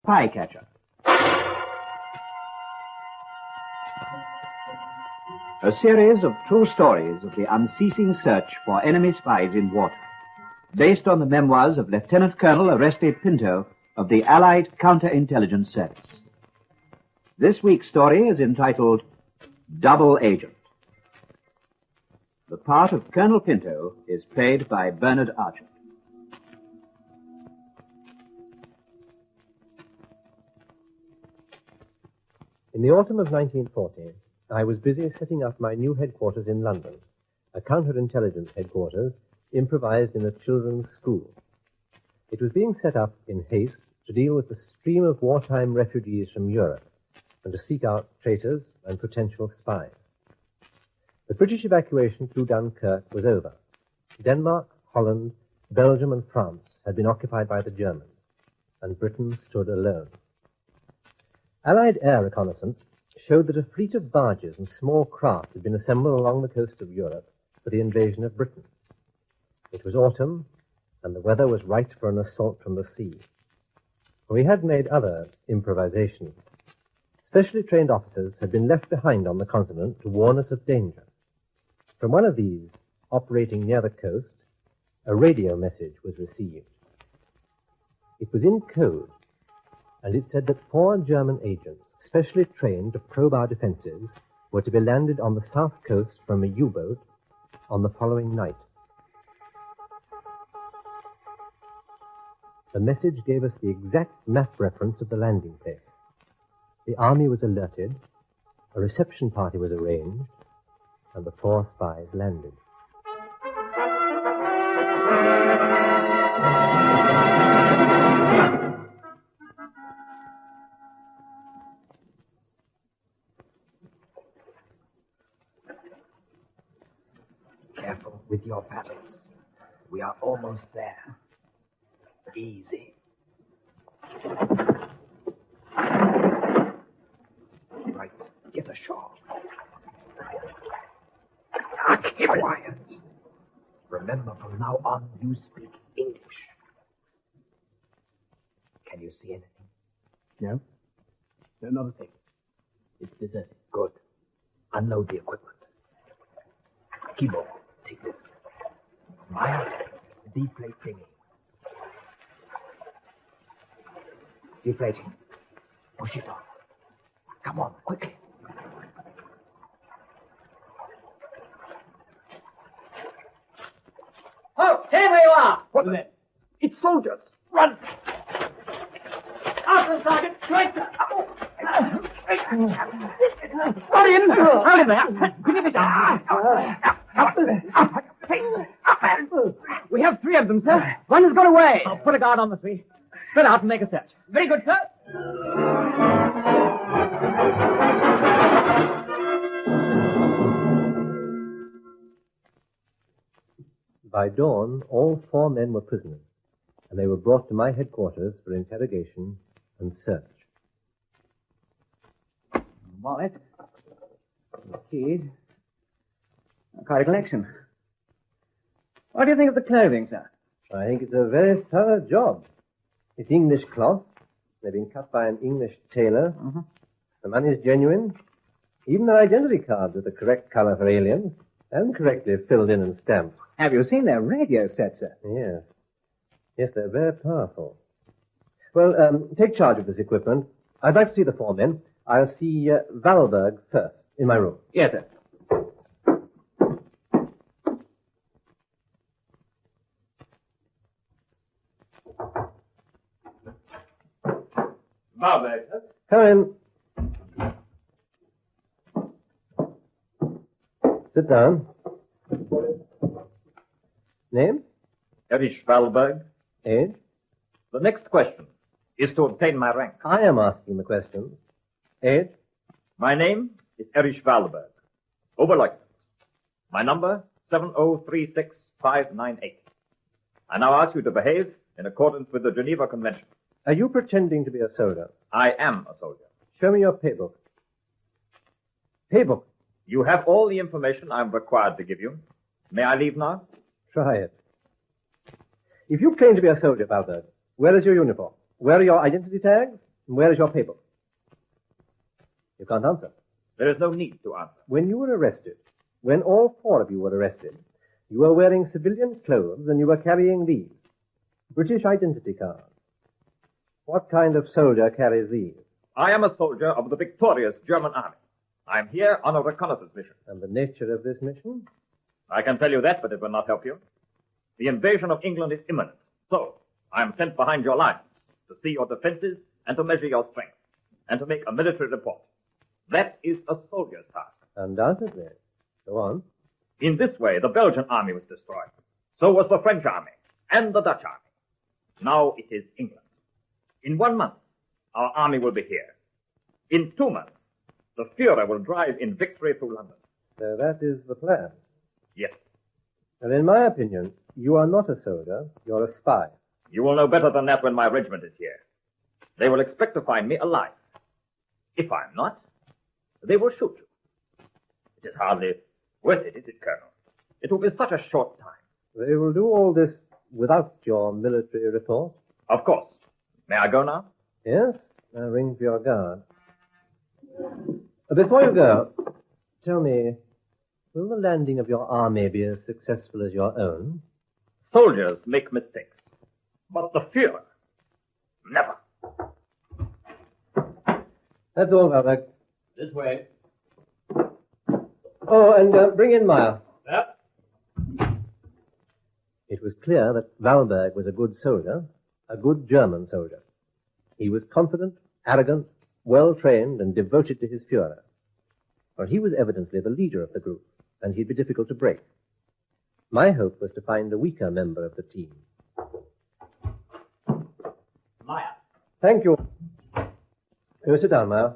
Spycatcher. A series of true stories of the unceasing search for enemy spies in wartime, based on the memoirs of Lieutenant Colonel Oreste Pinto of the Allied Counterintelligence Service. This week's story is entitled Double Agent. The part of Colonel Pinto is played by Bernard Archard. In the autumn of 1940, I was busy setting up my new headquarters in London, a counterintelligence headquarters improvised in a children's school. It was being set up in haste to deal with the stream of wartime refugees from Europe and to seek out traitors and potential spies. The British evacuation through Dunkirk was over. Denmark, Holland, Belgium and France had been occupied by the Germans, and Britain stood alone. Allied air reconnaissance showed that a fleet of barges and small craft had been assembled along the coast of Europe for the invasion of Britain. It was autumn, and the weather was right for an assault from the sea. We had made other improvisations. Specially trained officers had been left behind on the continent to warn us of danger. From one of these, operating near the coast, a radio message was received. It was in code, and it said that 4 German agents, specially trained to probe our defenses, were to be landed on the south coast from a U-boat on the following night. The message gave us the exact map reference of the landing place. The army was alerted, a reception party was arranged, and the 4 spies landed. Careful with your paddles. We are almost there. Easy. Right, get ashore. Keep quiet. Remember, from now on, you speak English. Can you see anything? No. No, not a thing. It's deserted. Good. Unload the equipment. Kibo, take this. Maya, deflate thingy. Deflating. Push it on. Come on, quickly. Oh, stay where you are! What the? It's soldiers. Run! After the sergeant, right, sir. Run in! Hold him there. Give me this arm. We have 3 of them, sir. One has got away. I'll put a guard on the 3. Spread out and make a search. Very good, sir. By dawn, all 4 men were prisoners, and they were brought to my headquarters for interrogation and search. Wallet. Keys. Quite a collection. What do you think of the clothing, sir? I think it's a very thorough job. It's English cloth. They've been cut by an English tailor. Mm-hmm. The money's genuine. Even their identity cards are the correct color for aliens, and correctly filled in and stamped. Have you seen their radio set, sir? Yes. Yes, they're very powerful. Well, take charge of this equipment. I'd like to see the 4 men. I'll see Valberg first, in my room. Yes, sir. Valberg. Come in. Sit down. Name? Erich Valberg. Age? The next question is to obtain my rank. I am asking the questions. Age? My name is Erich Valberg. Oberleutnant. My number, 7036598. I now ask you to behave in accordance with the Geneva Convention. Are you pretending to be a soldier? I am a soldier. Show me your paybook. Paybook? You have all the information I'm required to give you. May I leave now? Try it. If you claim to be a soldier, Valberg, where is your uniform? Where are your identity tags? And where is your paper? You can't answer. There is no need to answer. When you were arrested, when all four of you were arrested, you were wearing civilian clothes and you were carrying these. British identity cards. What kind of soldier carries these? I am a soldier of the victorious German army. I am here on a reconnaissance mission. And the nature of this mission? I can tell you that, but it will not help you. The invasion of England is imminent. So, I am sent behind your lines to see your defenses and to measure your strength and to make a military report. That is a soldier's task. Undoubtedly. Go on. In this way, the Belgian army was destroyed. So was the French army and the Dutch army. Now it is England. In 1 month, our army will be here. In 2 months, the Führer will drive in victory through London. So that is the plan. Yes. And in my opinion, you are not a soldier, you're a spy. You will know better than that when my regiment is here. They will expect to find me alive. If I am not, they will shoot you. It is hardly worth it, is it, Colonel? It will be such a short time. They will do all this without your military report? Of course. May I go now? Yes, I'll ring for your guard. Before you go, tell me, will the landing of your army be as successful as your own? Soldiers make mistakes. But the Führer, never. That's all, Valberg. This way. Oh, and bring in Meyer. Yep. It was clear that Valberg was a good soldier, a good German soldier. He was confident, arrogant, well-trained, and devoted to his Führer. Well, he was evidently the leader of the group, and he'd be difficult to break. My hope was to find a weaker member of the team. Meyer. Thank you. You sit down, Meyer.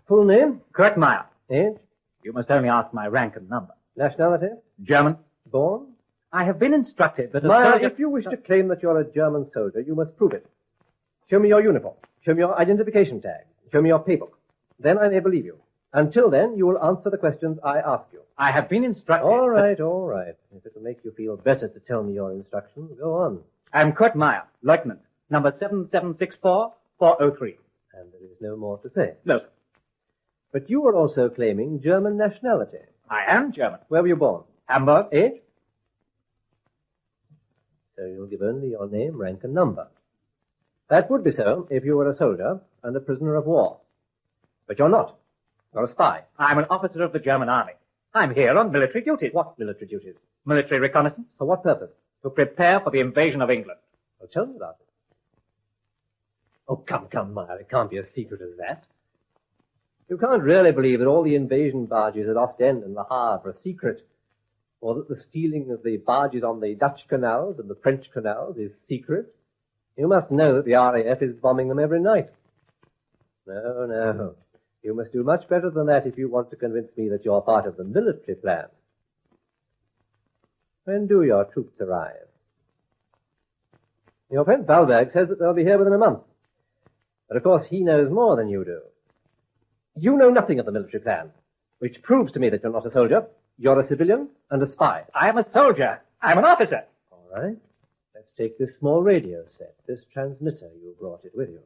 Full name? Kurt Meyer. Age? You must only ask my rank and number. Nationality? German. Born? I have been instructed that a Meyer, soldier... if you wish to claim that you're a German soldier, you must prove it. Show me your uniform. Show me your identification tag. Show me your paper. Then I may believe you. Until then, you will answer the questions I ask you. I have been instructed... All right. If it will make you feel better to tell me your instructions, go on. I'm Kurt Meyer, Lieutenant, number 7764-403. And there is no more to say. No, sir. But you are also claiming German nationality. I am German. Where were you born? Hamburg. Age? So you'll give only your name, rank, and number. That would be so if you were a soldier and a prisoner of war. But you're not. You're a spy. I'm an officer of the German army. I'm here on military duties. What military duties? Military reconnaissance. For what purpose? To prepare for the invasion of England. Well, tell me about it. Oh, come, Meyer. It can't be as secret as that. You can't really believe that all the invasion barges at Ostend and Le Havre are secret, or that the stealing of the barges on the Dutch canals and the French canals is secret. You must know that the RAF is bombing them every night. No. You must do much better than that if you want to convince me that you're part of the military plan. When do your troops arrive? Your friend Valberg says that they'll be here within a month. But of course he knows more than you do. You know nothing of the military plan, which proves to me that you're not a soldier. You're a civilian and a spy. I am a soldier. I'm an officer. All right. Let's take this small radio set, this transmitter. You brought it with you.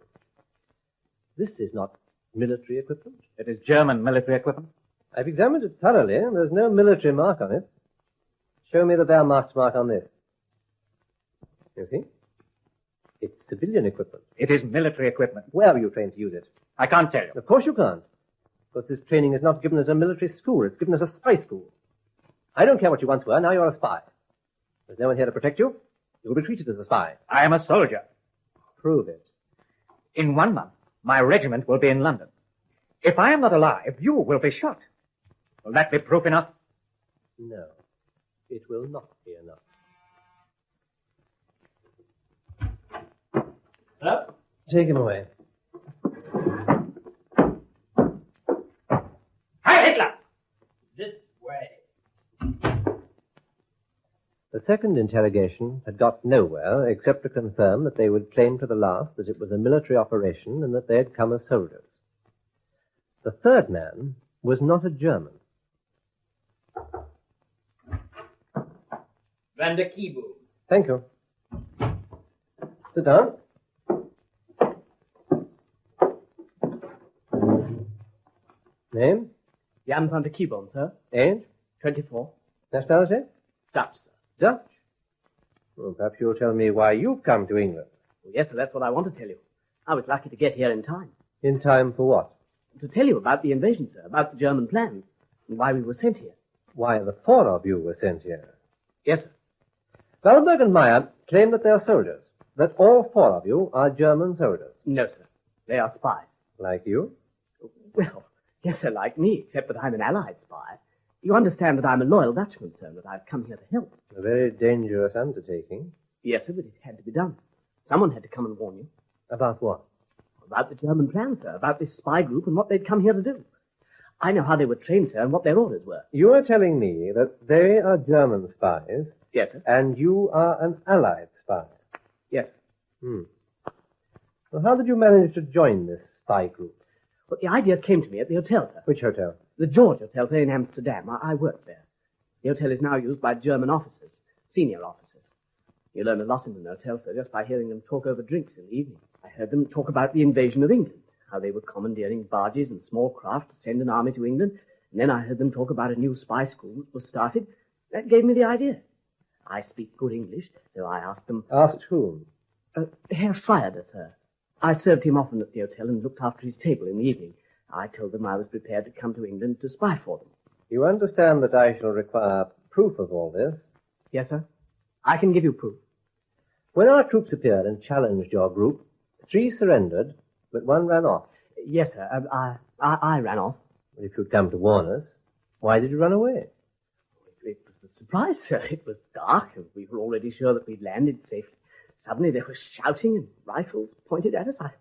This is not military equipment. It is German military equipment. I've examined it thoroughly, and there's no military mark on it. Show me the Wehrmacht mark on this. You see? It's civilian equipment. It is military equipment. Where were you trained to use it? I can't tell you. Of course you can't. Because this training is not given at a military school. It's given at a spy school. I don't care what you once were. Now you're a spy. There's no one here to protect you. You'll be treated as a spy. I am a soldier. Prove it. In 1 month, my regiment will be in London. If I am not alive, you will be shot. Will that be proof enough? No. It will not be enough. Sir? Take him away. Heil Hitler! This way. The second interrogation had got nowhere except to confirm that they would claim to the last that it was a military operation and that they had come as soldiers. The third man was not a German. Van der Kieboom. Thank you. Sit down. Name? Jan van der Kiebon, sir. Age? 24. Nationality? Dutch, sir. Dutch? Well, perhaps you'll tell me why you've come to England. Well, yes, sir, that's what I want to tell you. I was lucky to get here in time. In time for what? To tell you about the invasion, sir, about the German plans, and why we were sent here. Why the four of you were sent here. Yes, sir. Wallenberg and Meyer claim that they're soldiers, that all four of you are German soldiers. No, sir. They are spies. Like you? Well, yes, sir, like me, except that I'm an Allied spy. You understand that I'm a loyal Dutchman, sir, and that I've come here to help. A very dangerous undertaking. Yes, sir, but it had to be done. Someone had to come and warn you. About what? About the German plan, sir, about this spy group and what they'd come here to do. I know how they were trained, sir, and what their orders were. You are telling me that they are German spies, Yes, sir. and you are an Allied spy. Yes, sir. Well, how did you manage to join this spy group? But the idea came to me at the hotel, sir. Which hotel? The George Hotel, sir, in Amsterdam. I worked there. The hotel is now used by German officers, senior officers. You learn a lot in an hotel, sir, just by hearing them talk over drinks in the evening. I heard them talk about the invasion of England, how they were commandeering barges and small craft to send an army to England, and then I heard them talk about a new spy school that was started. That gave me the idea. I speak good English, so I asked them... Asked whom? Herr Schreider, sir. I served him often at the hotel and looked after his table in the evening. I told them I was prepared to come to England to spy for them. You understand that I shall require proof of all this? Yes, sir. I can give you proof. When our troops appeared and challenged your group, 3 surrendered, but 1 ran off. Yes, sir. I ran off. If you'd come to warn us, why did you run away? It was a surprise, sir. It was dark, and we were already sure that we'd landed safely. Suddenly there was shouting and rifles pointed at us.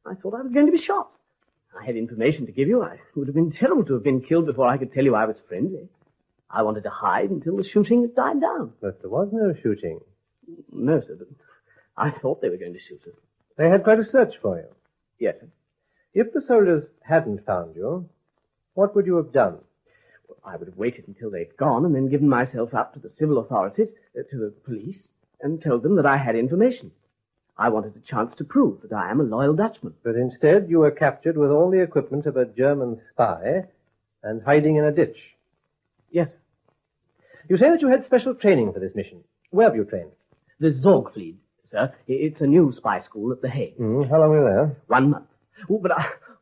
I thought I was going to be shot. I had information to give you. It would have been terrible to have been killed before I could tell you I was friendly. I wanted to hide until the shooting had died down. But there was no shooting. No, sir, but I thought they were going to shoot us. They had quite a search for you. Yes, sir. If the soldiers hadn't found you, what would you have done? Well, I would have waited until they'd gone and then given myself up to the civil authorities, to the police, and told them that I had information. I wanted a chance to prove that I am a loyal Dutchman. But instead you were captured with all the equipment of a German spy and hiding in a ditch. Yes, sir. You say that you had special training for this mission. Where have you trained? The Zorgvliet, sir. It's a new spy school at The Hague. How long were you there? 1 month. Oh, but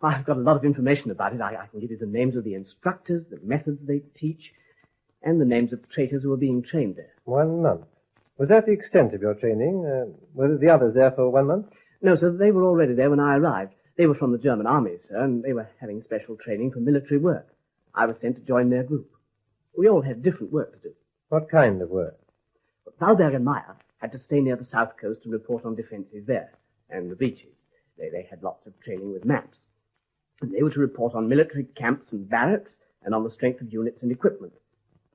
I've got a lot of information about it. I can give you the names of the instructors, the methods they teach, and the names of traitors who are being trained there. 1 month. Was that the extent of your training? Were the others there for 1 month? No, sir, they were already there when I arrived. They were from the German army, sir, and they were having special training for military work. I was sent to join their group. We all had different work to do. What kind of work? Wallenberg and Meyer had to stay near the south coast and report on defenses there, and the beaches. They had lots of training with maps. And they were to report on military camps and barracks, and on the strength of units and equipment.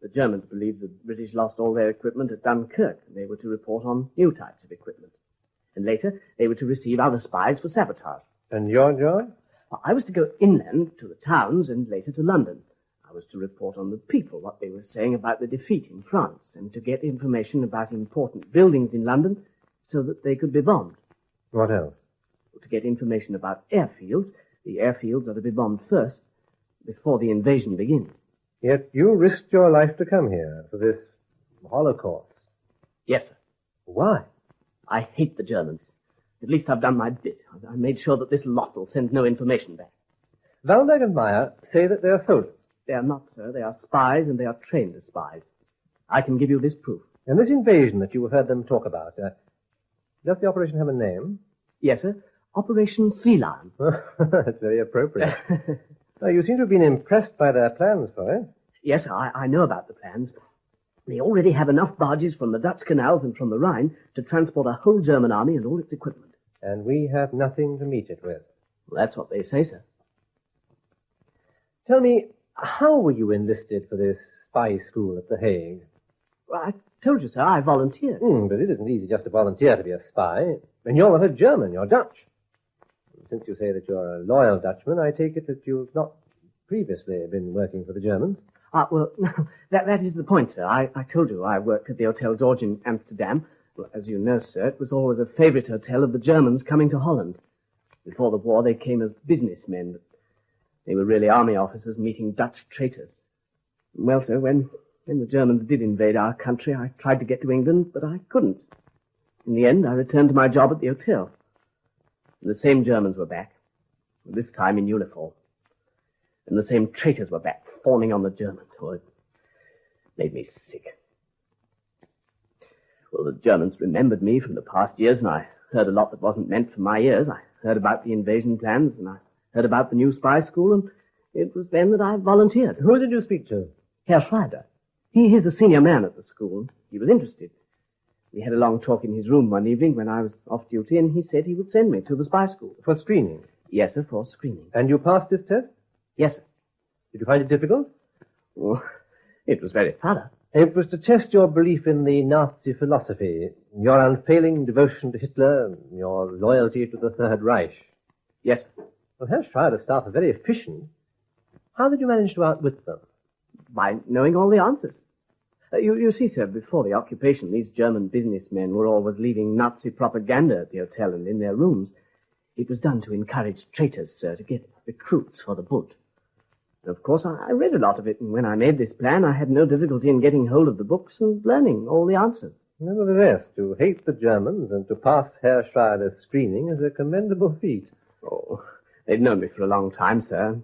The Germans believed the British lost all their equipment at Dunkirk, and they were to report on new types of equipment. And later, they were to receive other spies for sabotage. And your job? Well, I was to go inland to the towns and later to London. I was to report on the people, what they were saying about the defeat in France, and to get information about important buildings in London so that they could be bombed. What else? To get information about airfields. The airfields are to be bombed first, before the invasion begins. Yet you risked your life to come here for this Holocaust. Yes, sir. Why? I hate the Germans. At least I've done my bit. I made sure that this lot will send no information back. Wallenberg and Meyer say that they are soldiers. They are not, sir. They are spies, and they are trained as spies. I can give you this proof. And this invasion that you heard them talk about, does the operation have a name? Yes, sir. Operation Sea Lion. That's very appropriate. You seem to have been impressed by their plans for it. Yes, I know about the plans. They already have enough barges from the Dutch canals and from the Rhine to transport a whole German army and all its equipment. And we have nothing to meet it with. Well, that's what they say, sir. Tell me, how were you enlisted for this spy school at The Hague? Well, I told you, sir, I volunteered. But it isn't easy just to volunteer to be a spy. And you're not a German, you're Dutch. Since you say that you're a loyal Dutchman, I take it that you've not previously been working for the Germans. Well, no, that is the point, sir. I told you I worked at the Hotel George in Amsterdam, Well, as you know, sir, it was always a favorite hotel of the Germans coming to Holland. Before the war, they came as businessmen, but they were really army officers meeting Dutch traitors. Well, sir, when the Germans did invade our country, I tried to get to England, but I couldn't. In the end, I returned to my job at the hotel. And the same Germans were back, this time in uniform. And the same traitors were back, fawning on the Germans. Oh, it made me sick. Well, the Germans remembered me from the past years, and I heard a lot that wasn't meant for my ears. I heard about the invasion plans, and I heard about the new spy school, and it was then that I volunteered. Who did you speak to? Herr Schreiber. He's the senior man at the school. He was interested. We had a long talk in his room one evening when I was off duty, and he said he would send me to the spy school. For screening? Yes, sir, for screening. And you passed this test? Yes, sir. Did you find it difficult? Oh, it was very thorough. It was to test your belief in the Nazi philosophy, your unfailing devotion to Hitler, and your loyalty to the Third Reich. Yes, sir. Well, Herr Schreider's staff are very efficient. How did you manage to outwit them? By knowing all the answers. You see, sir, before the occupation, these German businessmen were always leaving Nazi propaganda at the hotel and in their rooms. It was done to encourage traitors, sir, to get recruits for the Bund. And of course, I read a lot of it, and when I made this plan, I had no difficulty in getting hold of the books and learning all the answers. Nevertheless, to hate the Germans and to pass Herr Schreider's screening is a commendable feat. Oh, they'd known me for a long time, sir.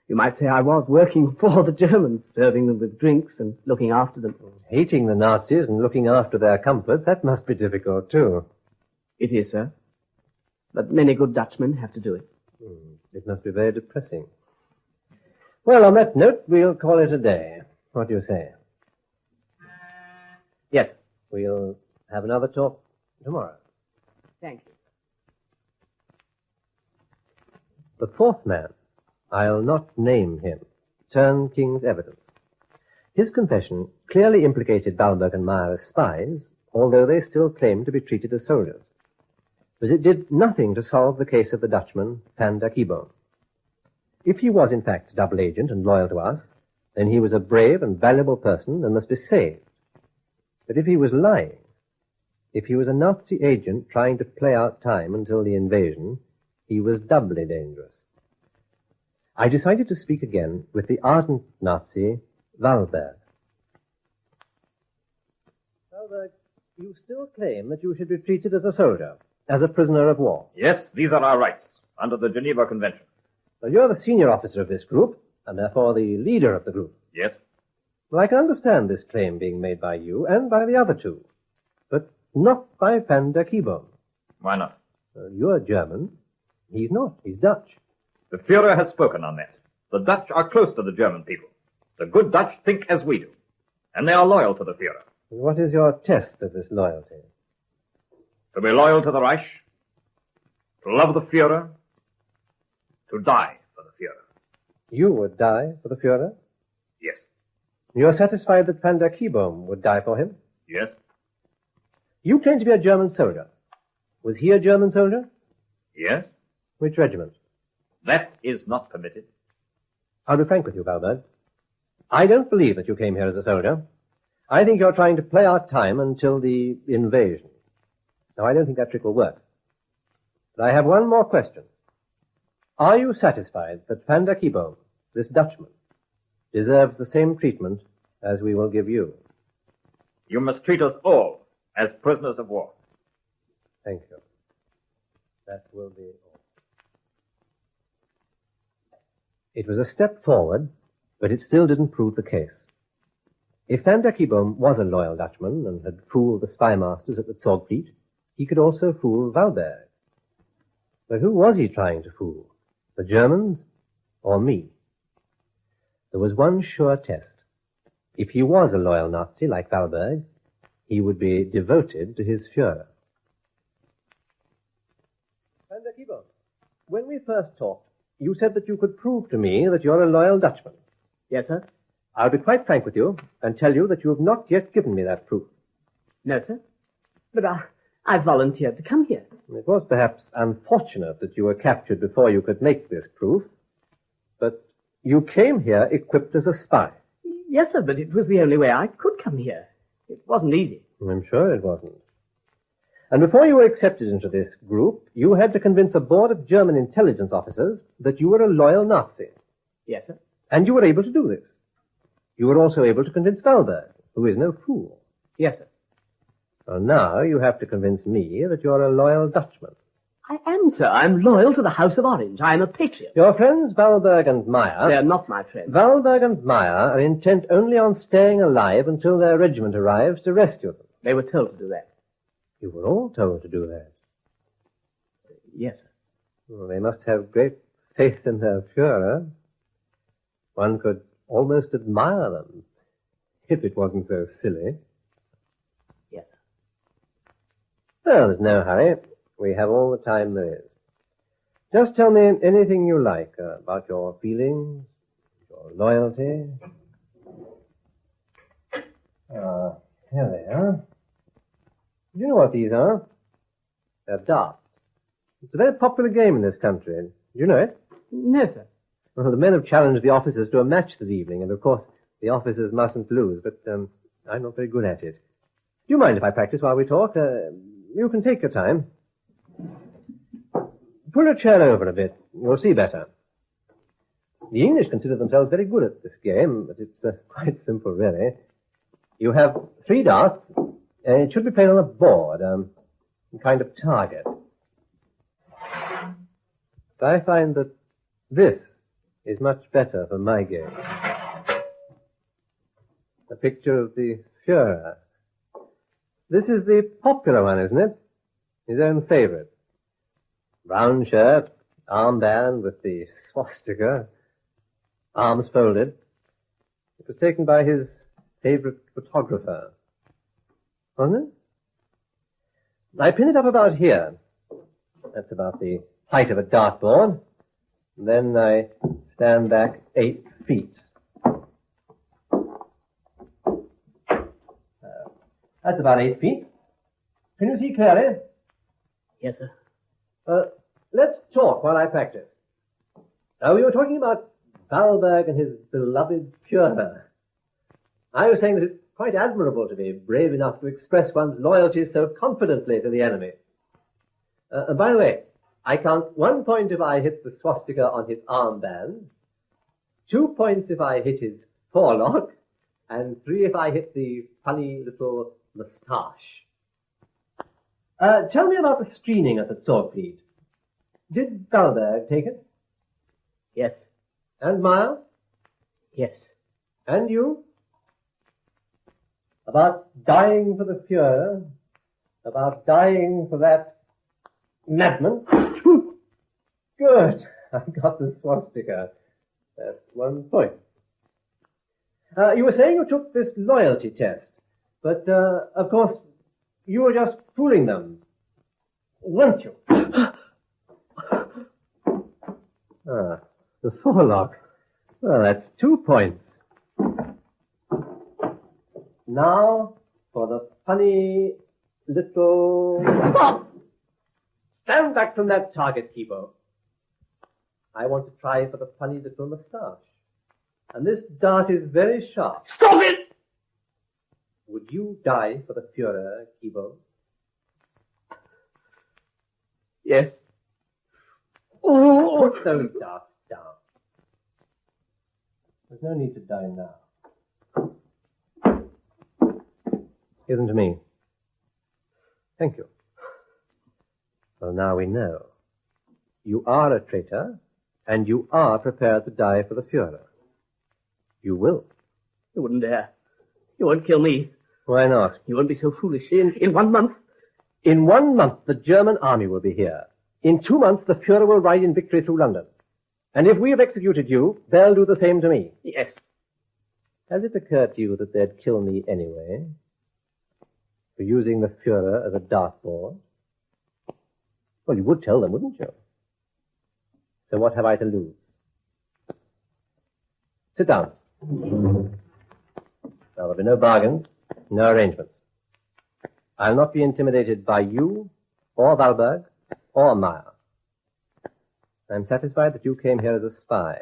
You might say I was working for the Germans, serving them with drinks and looking after them. Hating the Nazis and looking after their comforts, that must be difficult, too. It is, sir. But many good Dutchmen have to do it. It must be very depressing. Well, on that note, we'll call it a day. What do you say? Yes. We'll have another talk tomorrow. Thank you. The fourth man, I'll not name him, turned King's evidence. His confession clearly implicated Balberg and Meyer as spies, although they still claimed to be treated as soldiers. But it did nothing to solve the case of the Dutchman, Van der Kieboom. If he was in fact a double agent and loyal to us, then he was a brave and valuable person and must be saved. But if he was lying, if he was a Nazi agent trying to play out time until the invasion, he was doubly dangerous. I decided to speak again with the ardent Nazi, Walberg. Walberg, you still claim that you should be treated as a soldier, as a prisoner of war. Yes, these are our rights, under the Geneva Convention. Well, you're the senior officer of this group, and therefore the leader of the group. Yes. Well, I can understand this claim being made by you and by the other two, but not by Van der Kieboom. Why not? You're German. He's not. He's Dutch. The Führer has spoken on that. The Dutch are close to the German people. The good Dutch think as we do, and they are loyal to the Führer. What is your test of this loyalty? To be loyal to the Reich, to love the Führer, to die for the Führer. You would die for the Führer? Yes. You're satisfied that Van der Kieboom would die for him? Yes. You claim to be a German soldier. Was he a German soldier? Yes. Which regiment? That is not permitted. I'll be frank with you, Walberg. I don't believe that you came here as a soldier. I think you're trying to play out time until the invasion. Now, I don't think that trick will work. But I have one more question. Are you satisfied that Van der Kieboom, this Dutchman, deserves the same treatment as we will give you? You must treat us all as prisoners of war. Thank you. That will be all. It was a step forward, but it still didn't prove the case. If Van der Kieboom was a loyal Dutchman and had fooled the spy masters at the Zorgfleet, he could also fool Walberg. But who was he trying to fool? The Germans or me? There was one sure test. If he was a loyal Nazi like Walberg, he would be devoted to his Führer. Van der Kieboom, when we first talked, you said that you could prove to me that you're a loyal Dutchman. Yes, sir? I'll be quite frank with you and tell you that you have not yet given me that proof. No, sir. But I volunteered to come here. It was perhaps unfortunate that you were captured before you could make this proof, but you came here equipped as a spy. Yes, sir, but it was the only way I could come here. It wasn't easy. I'm sure it wasn't. And before you were accepted into this group, you had to convince a board of German intelligence officers that you were a loyal Nazi. Yes, sir. And you were able to do this. You were also able to convince Valberg, who is no fool. Yes, sir. Well, now you have to convince me that you're a loyal Dutchman. I am, sir. I'm loyal to the House of Orange. I am a patriot. Your friends Valberg and Meyer... They're not my friends. Valberg and Meyer are intent only on staying alive until their regiment arrives to rescue them. They were told to do that. You were all told to do that. Yes, sir. Well, they must have great faith in their Führer. One could almost admire them, if it wasn't so silly. Yes, sir. Well, there's no hurry. We have all the time there is. Just tell me anything you like about your feelings, your loyalty. Here they are. Do you know what these are? They're darts. It's a very popular game in this country. Do you know it? No, sir. Well, the men have challenged the officers to a match this evening, and of course the officers mustn't lose, but I'm not very good at it. Do you mind if I practice while we talk? You can take your time. Pull a chair over a bit. You'll see better. The English consider themselves very good at this game, but it's quite simple, really. You have 3 darts, and it should be played on a board, a kind of target. But I find that this is much better for my game. A picture of the Führer. This is the popular one, isn't it? His own favorite. Brown shirt, armband with the swastika, arms folded. It was taken by his favorite photographer. Wasn't it? I pin it up about here. That's about the height of a dartboard. And then I stand back 8 feet. That's about 8 feet. Can you see clearly? Yes, sir. Let's talk while I practice. Now, we were talking about Valberg and his beloved Führer. I was saying that it's quite admirable to be brave enough to express one's loyalty so confidently to the enemy. And by the way, I count 1 point if I hit the swastika on his armband, 2 points if I hit his forelock, and 3 if I hit the funny little moustache. Tell me about the screening at the Swordfleet. Did Valberg take it? Yes. And Meyer? Yes. And you? About dying for the Führer? About dying for that madman? Good. I got the swastika. That's 1 point. You were saying you took this loyalty test, but, of course, you were just fooling them, weren't you? The forelock. Well, that's 2 points. Now, for the funny little... Stop! Stand back from that target, Kibo. I want to try for the funny little moustache. And this dart is very sharp. Stop it! Would you die for the Führer, Kibo? Yes. Oh! Put those darts down. There's no need to die now. Give them to me. Thank you. Well, now we know. You are a traitor, and you are prepared to die for the Führer. You will. You wouldn't dare. You won't kill me. Why not? You won't be so foolish. In 1 month. In 1 month, the German army will be here. In 2 months, the Führer will ride in victory through London. And if we have executed you, they'll do the same to me. Yes. Has it occurred to you that they'd kill me anyway? For using the Führer as a dartboard? Well, you would tell them, wouldn't you? So what have I to lose? Sit down. Now, there'll be no bargains, no arrangements. I'll not be intimidated by you, or Valberg, or Meyer. I'm satisfied that you came here as a spy.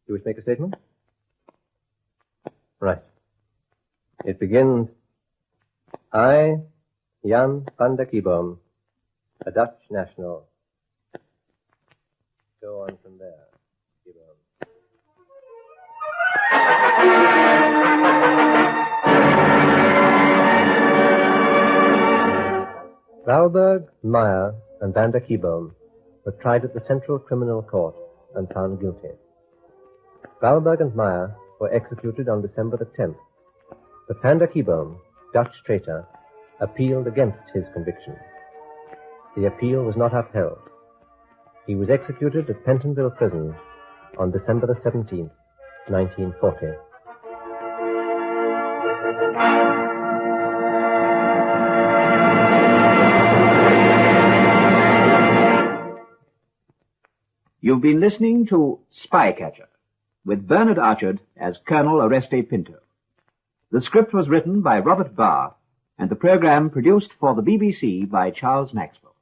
You wish to make a statement? Right. It begins, I, Jan van der Kieboom, a Dutch national. Go on from there, Kieboom. Valberg, Meyer, and van der Kieboom were tried at the Central Criminal Court and found guilty. Valberg and Meyer were executed on December the 10th, but van der Kieboom, Dutch traitor, appealed against his conviction. The appeal was not upheld. He was executed at Pentonville Prison on December the 17th, 1940. You've been listening to Spycatcher, with Bernard Archard as Colonel Oreste Pinto. The script was written by Robert Barr, and the program produced for the BBC by Charles Maxwell.